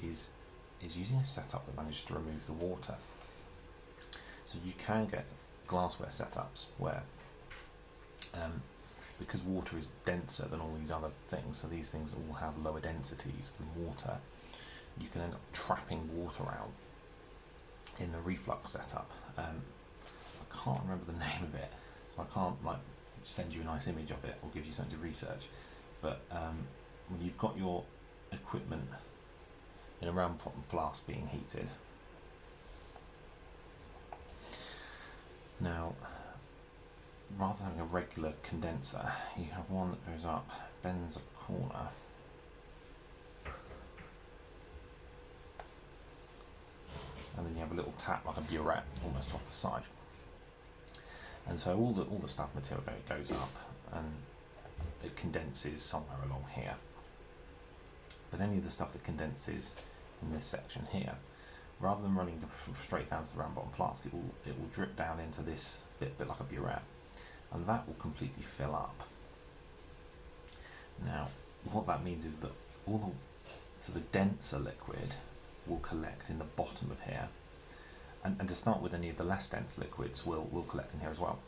is using a setup that manages to remove the water. So you can get glassware setups where, because water is denser than all these other things, so these things all have lower densities than water, you can end up trapping water out in the reflux setup. I can't remember the name of it, so I can't send you a nice image of it or give you something to research. But when you've got your equipment in a round pot and flask being heated, now rather than having a regular condenser, you have one that goes up, bends a corner, and then you have a little tap like a burette almost off the side. And so all the stuff material goes up and it condenses somewhere along here. But any of the stuff that condenses in this section here, rather than running straight down to the round bottom flask, it will drip down into this bit like a burette, and that will completely fill up. Now, what that means is that the denser liquid will collect in the bottom of here, and to start with, any of the less dense liquids will collect in here as well.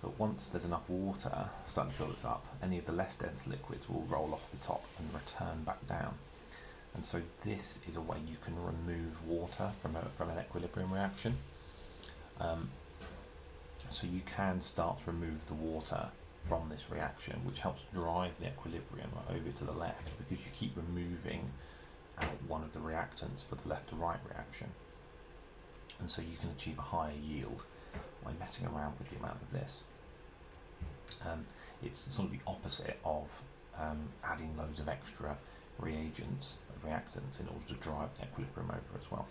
But once there's enough water starting to fill this up, any of the less dense liquids will roll off the top and return back down. And so this is a way you can remove water from an equilibrium reaction. So you can start to remove the water from this reaction, which helps drive the equilibrium over to the left, because you keep removing out one of the reactants for the left to right reaction. And so you can achieve a higher yield by messing around with the amount of this. It's sort of the opposite of adding loads of extra reagents, reactants, in order to drive the equilibrium over as well.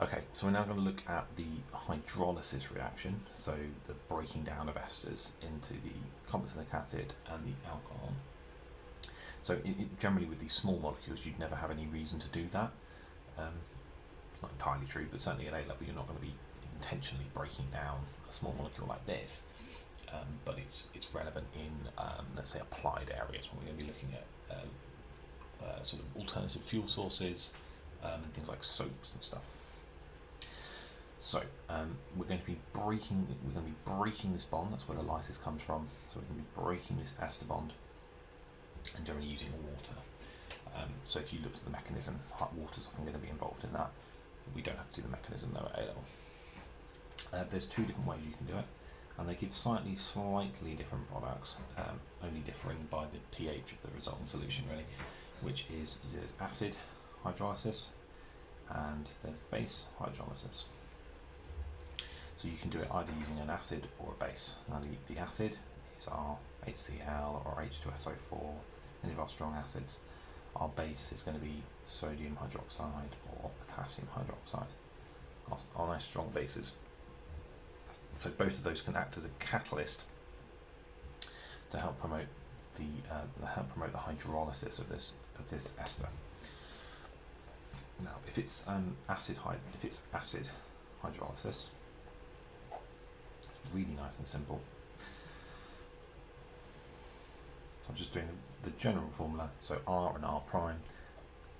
Okay, so we're now going to look at the hydrolysis reaction, so the breaking down of esters into the carboxylic acid and the alcohol. So generally with these small molecules, you'd never have any reason to do that. It's not entirely true, but certainly at A level you're not going to be intentionally breaking down a small molecule like this. But it's relevant in, let's say, applied areas when we're going to be looking at sort of alternative fuel sources and things like soaps and stuff. So we're going to be breaking this bond. That's where the lysis comes from. So we're going to be breaking this ester bond, and generally using water. So if you look at the mechanism, hot water's often going to be involved in that. We don't have to do the mechanism though at A level. There's two different ways you can do it, and they give slightly different products, only differing by the pH of the resulting solution really, which is there's acid hydrolysis and there's base hydrolysis. So you can do it either using an acid or a base. Now the acid is our HCl or H2SO4, any of our strong acids. Our base is going to be sodium hydroxide or potassium hydroxide, our nice strong bases. So both of those can act as a catalyst to help promote the hydrolysis of this ester. Now, if it's acid hydrolysis, it's really nice and simple. So I'm just doing the general formula. So R and R prime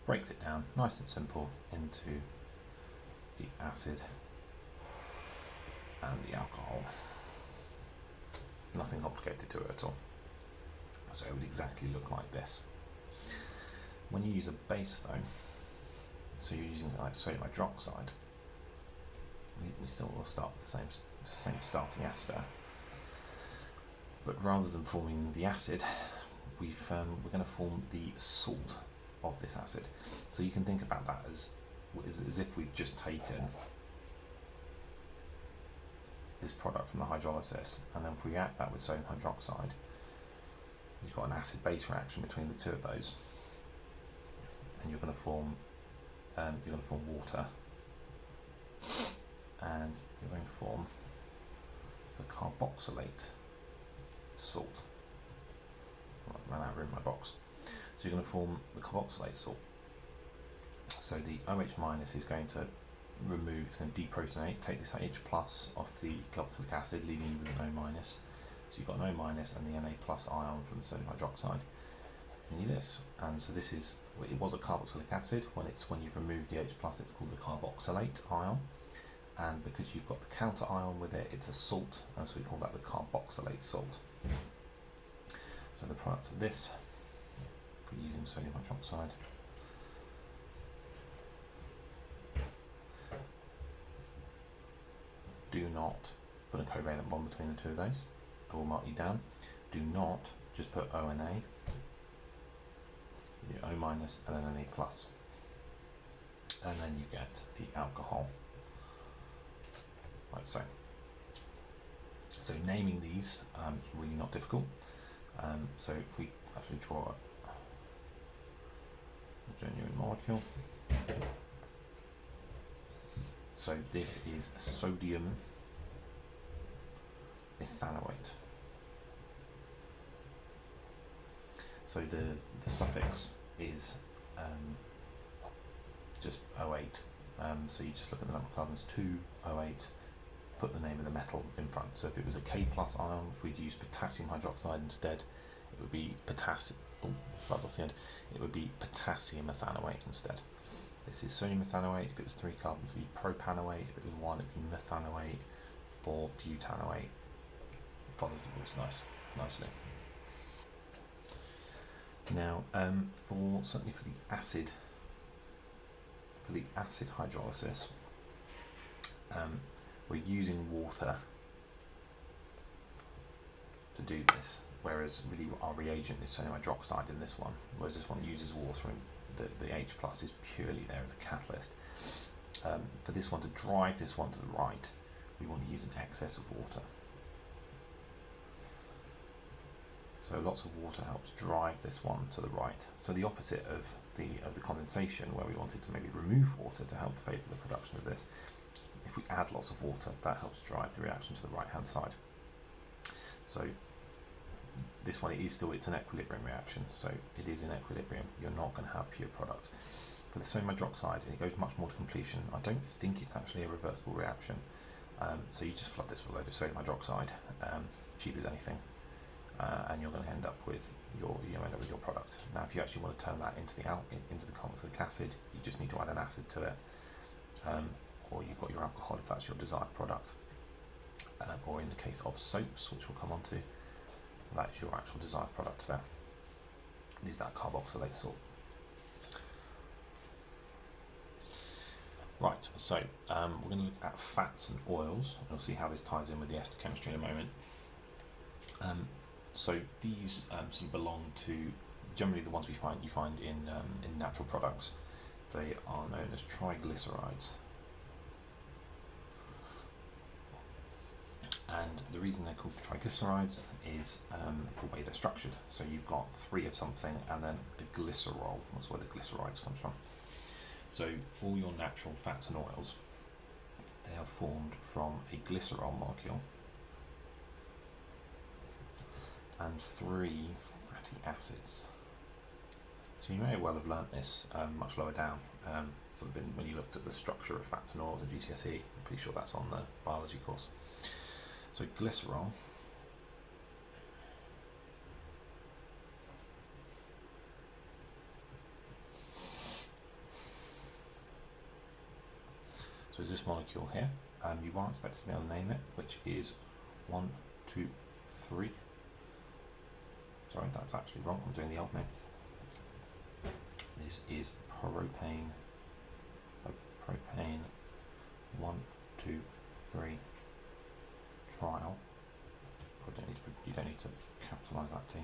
breaks it down nice and simple into the acid and the alcohol. Nothing complicated to it at all. So it would exactly look like this. When you use a base though, so you're using like sodium hydroxide, we still will start with the same starting ester, but rather than forming the acid, we're going to form the salt of this acid. So you can think about that as if we've just taken this product from the hydrolysis, and then if we react that with sodium hydroxide, you've got an acid-base reaction between the two of those, and you're going to form water, and you're going to form the carboxylate salt. I ran out of room in my box. So you're going to form the carboxylate salt. So the OH minus is going to remove, it's going to deprotonate, take this H plus off the carboxylic acid, leaving you with an O minus. So you've got an O minus and the Na plus ion from the sodium hydroxide. giving you this. And so this is, it was a carboxylic acid. When you've removed the H+, it's called the carboxylate ion. And because you've got the counter ion with it, it's a salt, and so we call that the carboxylate salt. So the product of this, for using sodium hydroxide, do not put a covalent bond between the two of those. I will mark you down. Do not just put O and A, you O minus and then an A plus. And then you get the alcohol, like so. So naming these is really not difficult. So if we actually draw a genuine molecule, so this is sodium ethanoate. So the suffix is just O8. So you just look at the number of carbons, 2O8, put the name of the metal in front. So if it was a K+ ion, if we'd use potassium hydroxide instead, it would be potassium. Oh, right off the end. It would be potassium ethanoate instead. This is sodium ethanoate. If it was 3 carbons, it would be propanoate. If it was 1, it would be methanoate. 4, butanoate. Follows the rules nicely. Now, certainly for the acid hydrolysis, we're using water to do this, whereas really our reagent is sodium hydroxide in this one, whereas this one uses water, and the H+ is purely there as a catalyst. For this one, to drive this one to the right, we want to use an excess of water. So lots of water helps drive this one to the right. So the opposite of the condensation, where we wanted to maybe remove water to help favour the production of this. If we add lots of water, that helps drive the reaction to the right hand side. So this one, it's an equilibrium reaction, so it is in equilibrium. You're not going to have pure product. For the sodium hydroxide, it goes much more to completion. I don't think it's actually a reversible reaction. So you just flood this with a load of sodium hydroxide, cheap as anything, and you're going to end up with your product. Now, if you actually want to turn that into the carboxylic acid, you just need to add an acid to it, or you've got your alcohol if that's your desired product. Or in the case of soaps, which we'll come on to, that's your actual desired product there. It is that carboxylate salt. Right, so we're going to look at fats and oils, and we'll see how this ties in with the ester chemistry in a moment. So these belong to generally the ones you find in natural products. They are known as triglycerides. And the reason they're called triglycerides is the way they're structured. So you've got 3 of something and then a glycerol. That's where the glycerides comes from. So all your natural fats and oils, they are formed from a glycerol molecule and 3 fatty acids. So you may well have learnt this much lower down, when you looked at the structure of fats and oils in GCSE. I'm pretty sure that's on the biology course. So glycerol is this molecule here. You are expected to be able to name it, which is 1, 2, 3. Sorry, that's actually wrong. I'm doing the old name. This is propane. Propane 1, 2, 3. Trial. You don't need to capitalise that T.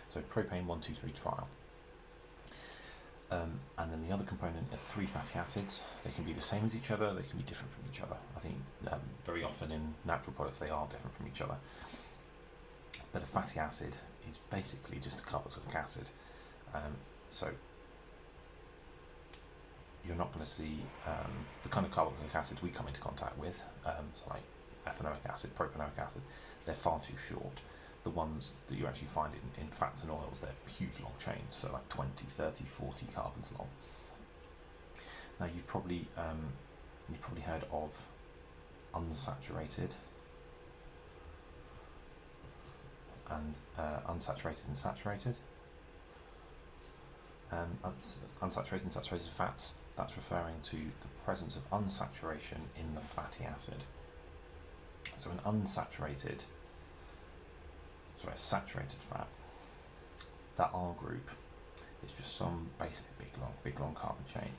So propane 1, 2, 3 trial. And then the other component are 3 fatty acids. They can be the same as each other, they can be different from each other. I think very often in natural products they are different from each other. But a fatty acid is basically just a carboxylic acid. So you're not going to see the kind of carboxylic acids we come into contact with, so like ethanoic acid, propanoic acid, they're far too short. The ones that you actually find in fats and oils, they're huge long chains, so like 20, 30, 40 carbons long. Now you've probably heard of unsaturated and unsaturated and saturated. Unsaturated and saturated fats, that's referring to the presence of unsaturation in the fatty acid. So an saturated fat, that R group is just some basic big long carbon chain.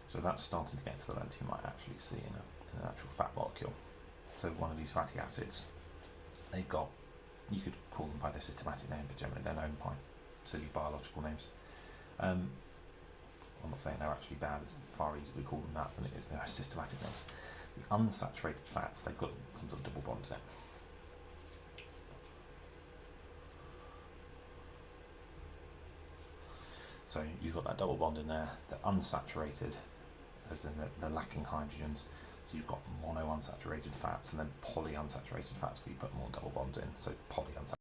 So that's starting to get to the length you might actually see in an actual fat molecule. So one of these fatty acids, they've got, you could call them by their systematic name, but generally they're known by silly biological names. I'm not saying they're actually bad, it's far easier to call them that than it is their systematic names. The unsaturated fats, they've got some sort of double bond in it. So you've got that double bond in there, the unsaturated, as in the lacking hydrogens. So you've got mono unsaturated fats and then polyunsaturated fats where you put more double bonds in, so polyunsaturated.